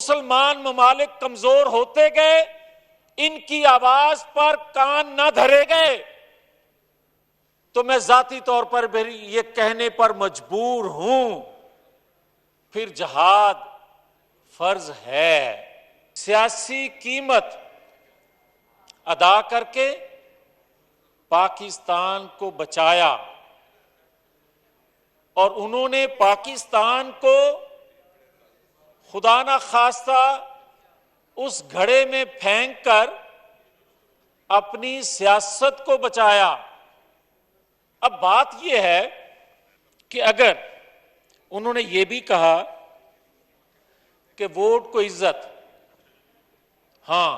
مسلمان ممالک کمزور ہوتے گئے، ان کی آواز پر کان نہ دھرے گئے، تو میں ذاتی طور پر بھی یہ کہنے پر مجبور ہوں، پھر جہاد فرض ہے۔ سیاسی قیمت ادا کر کے پاکستان کو بچایا، اور انہوں نے پاکستان کو خدا نہ خواستہ اس گھڑے میں پھینک کر اپنی سیاست کو بچایا۔ اب بات یہ ہے کہ اگر انہوں نے یہ بھی کہا کہ ووٹ کو عزت، ہاں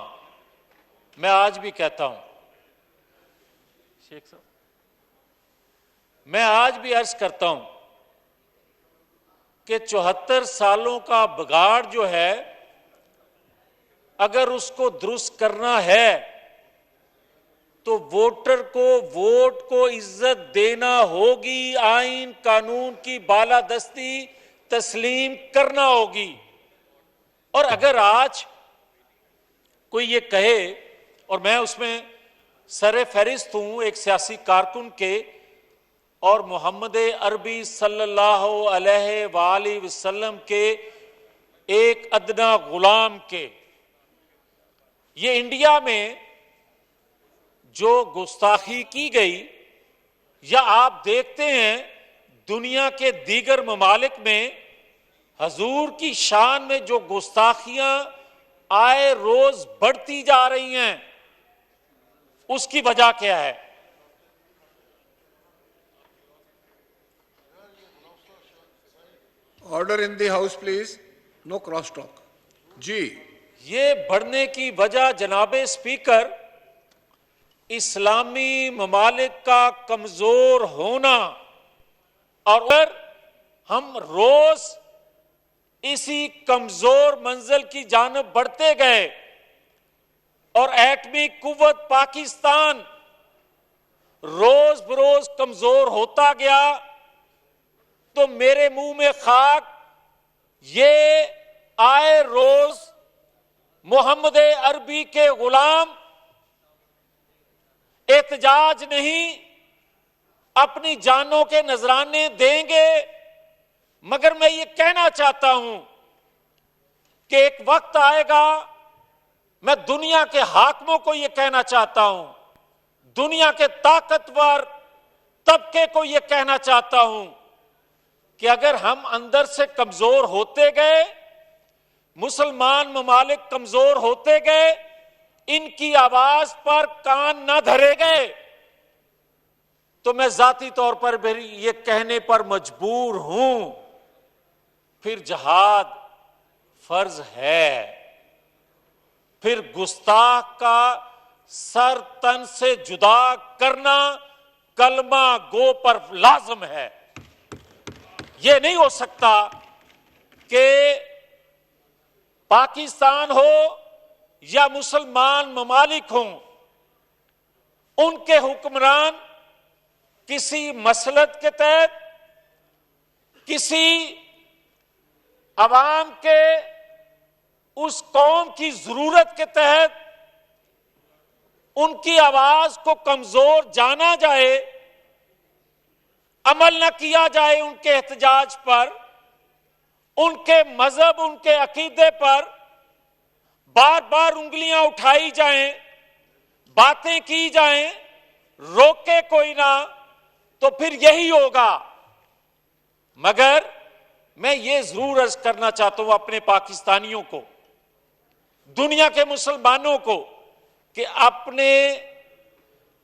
میں آج بھی کہتا ہوں، شیخ صاحب میں آج بھی عرض کرتا ہوں کہ 74 سالوں کا بگاڑ جو ہے، اگر اس کو درست کرنا ہے تو ووٹر کو ووٹ کو عزت دینا ہوگی، آئین قانون کی بالادستی تسلیم کرنا ہوگی۔ اور اگر آج کوئی یہ کہے، اور میں اس میں سر فہرست ہوں ایک سیاسی کارکن کے اور محمد عربی صلی اللہ علیہ وآلہ وسلم کے ایک ادنا غلام کے، یہ انڈیا میں جو گستاخی کی گئی، یا آپ دیکھتے ہیں دنیا کے دیگر ممالک میں حضور کی شان میں جو گستاخیاں آئے روز بڑھتی جا رہی ہیں، اس کی وجہ کیا ہے؟ Order in the house please, no cross talk. جی، یہ بڑھنے کی وجہ جناب اسپیکر اسلامی ممالک کا کمزور ہونا، اور اگر ہم روز اسی کمزور منزل کی جانب بڑھتے گئے اور ایٹمی قوت پاکستان روز بروز کمزور ہوتا گیا، تو میرے منہ میں خاک، یہ آئے روز محمد عربی کے غلام احتجاج نہیں، اپنی جانوں کے نذرانے دیں گے۔ مگر میں یہ کہنا چاہتا ہوں کہ ایک وقت آئے گا، میں دنیا کے حاکموں کو یہ کہنا چاہتا ہوں، دنیا کے طاقتور طبقے کو یہ کہنا چاہتا ہوں کہ اگر ہم اندر سے کمزور ہوتے گئے، مسلمان ممالک کمزور ہوتے گئے، ان کی آواز پر کان نہ دھرے گئے، تو میں ذاتی طور پر بھی یہ کہنے پر مجبور ہوں، پھر جہاد فرض ہے، پھر گستاخ کا سر تن سے جدا کرنا کلمہ گو پر لازم ہے۔ یہ نہیں ہو سکتا کہ پاکستان ہو یا مسلمان ممالک ہوں، ان کے حکمران کسی مصلحت کے تحت، کسی عوام کے اس قوم کی ضرورت کے تحت ان کی آواز کو کمزور جانا جائے، عمل نہ کیا جائے ان کے احتجاج پر، ان کے مذہب، ان کے عقیدے پر بار بار انگلیاں اٹھائی جائیں، باتیں کی جائیں، روکے کوئی نہ، تو پھر یہی ہوگا۔ مگر میں یہ ضرور عرض کرنا چاہتا ہوں اپنے پاکستانیوں کو، دنیا کے مسلمانوں کو، کہ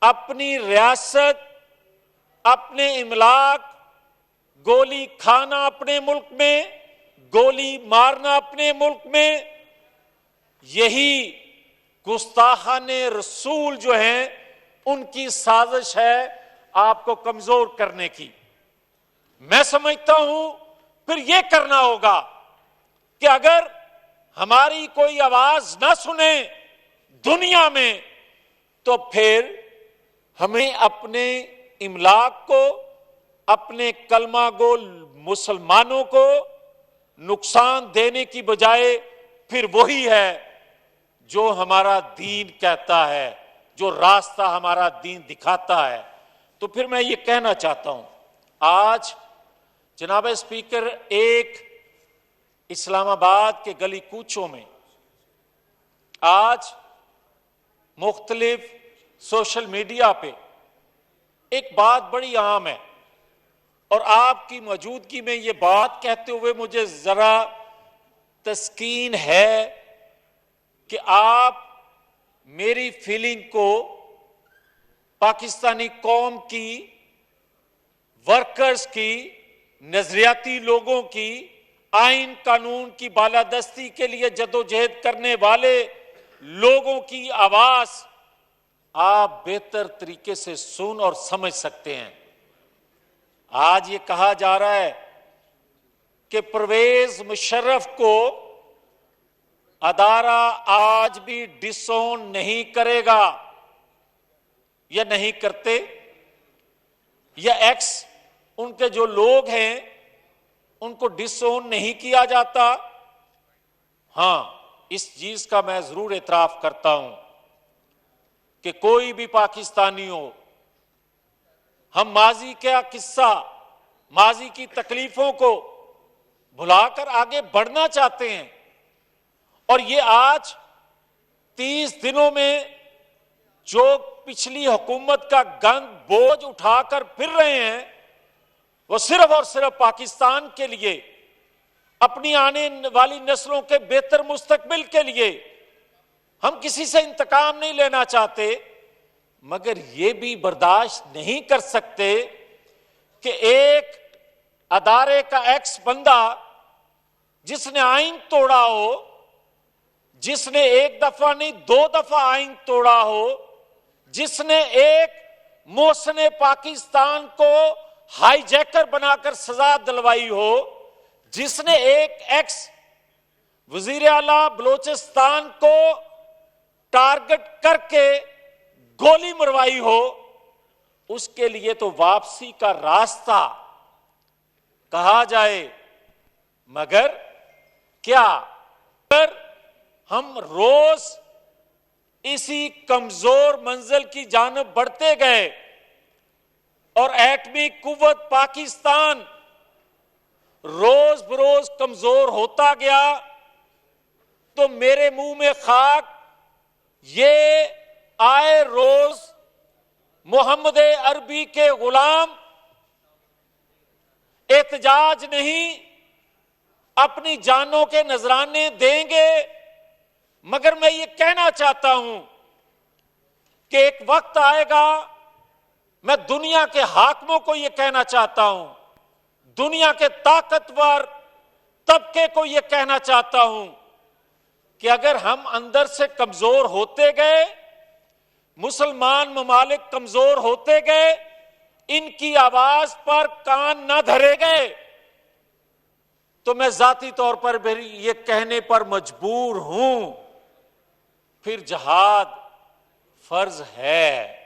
اپنی ریاست، اپنے املاک، گولی کھانا اپنے ملک میں، گولی مارنا اپنے ملک میں، یہی گستاخان رسول جو ہیں ان کی سازش ہے آپ کو کمزور کرنے کی۔ میں سمجھتا ہوں پھر یہ کرنا ہوگا کہ اگر ہماری کوئی آواز نہ سنے دنیا میں، تو پھر ہمیں اپنے املاک کو، اپنے کلمہ گو مسلمانوں کو نقصان دینے کی بجائے پھر وہی ہے جو ہمارا دین کہتا ہے، جو راستہ ہمارا دین دکھاتا ہے۔ تو پھر میں یہ کہنا چاہتا ہوں، آج جناب اسپیکر، ایک اسلام آباد کے گلی کوچوں میں آج مختلف سوشل میڈیا پہ ایک بات بڑی عام ہے، اور آپ کی موجودگی میں یہ بات کہتے ہوئے مجھے ذرا تسکین ہے کہ آپ میری فیلنگ کو پاکستانی قوم کی، ورکرز کی، نظریاتی لوگوں کی، آئین قانون کی بالادستی کے لیے جدوجہد کرنے والے لوگوں کی آواز آپ بہتر طریقے سے سن اور سمجھ سکتے ہیں۔ آج یہ کہا جا رہا ہے کہ پرویز مشرف کو ادارہ آج بھی ڈس اون نہیں کرے گا، یا نہیں کرتے، یا ایکس ان کے جو لوگ ہیں ان کو ڈس اون نہیں کیا جاتا۔ ہاں، اس چیز کا میں ضرور اعتراف کرتا ہوں کہ کوئی بھی پاکستانی ہو، ہم ماضی کا قصہ، ماضی کی تکلیفوں کو بھلا کر آگے بڑھنا چاہتے ہیں، اور یہ آج 30 دنوں میں جو پچھلی حکومت کا گند بوجھ اٹھا کر پھر رہے ہیں، وہ صرف اور صرف پاکستان کے لیے، اپنی آنے والی نسلوں کے بہتر مستقبل کے لیے۔ ہم کسی سے انتقام نہیں لینا چاہتے، مگر یہ بھی برداشت نہیں کر سکتے کہ ایک ادارے کا ایکس بندہ جس نے آئین توڑا ہو، جس نے ایک دفعہ نہیں 2 دفعہ آئین توڑا ہو، جس نے ایک محسن پاکستان کو ہائی جیکر بنا کر سزا دلوائی ہو، جس نے ایک ایکس وزیر اعلیٰ بلوچستان کو ٹارگٹ کر کے گولی مروائی ہو، اس کے لیے تو واپسی کا راستہ کہا جائے۔ مگر کیا اگر ہم روز اسی کمزور منزل کی جانب بڑھتے گئے اور ایٹمی قوت پاکستان روز بروز کمزور ہوتا گیا، تو میرے منہ میں خاک یہ آئے روز محمد عربی کے غلام احتجاج نہیں، اپنی جانوں کے نذرانے دیں گے۔ مگر میں یہ کہنا چاہتا ہوں کہ ایک وقت آئے گا، میں دنیا کے حاکموں کو یہ کہنا چاہتا ہوں، دنیا کے طاقتور طبقے کو یہ کہنا چاہتا ہوں کہ اگر ہم اندر سے کمزور ہوتے گئے، مسلمان ممالک کمزور ہوتے گئے، ان کی آواز پر کان نہ دھرے گئے، تو میں ذاتی طور پر بھی یہ کہنے پر مجبور ہوں، پھر جہاد فرض ہے۔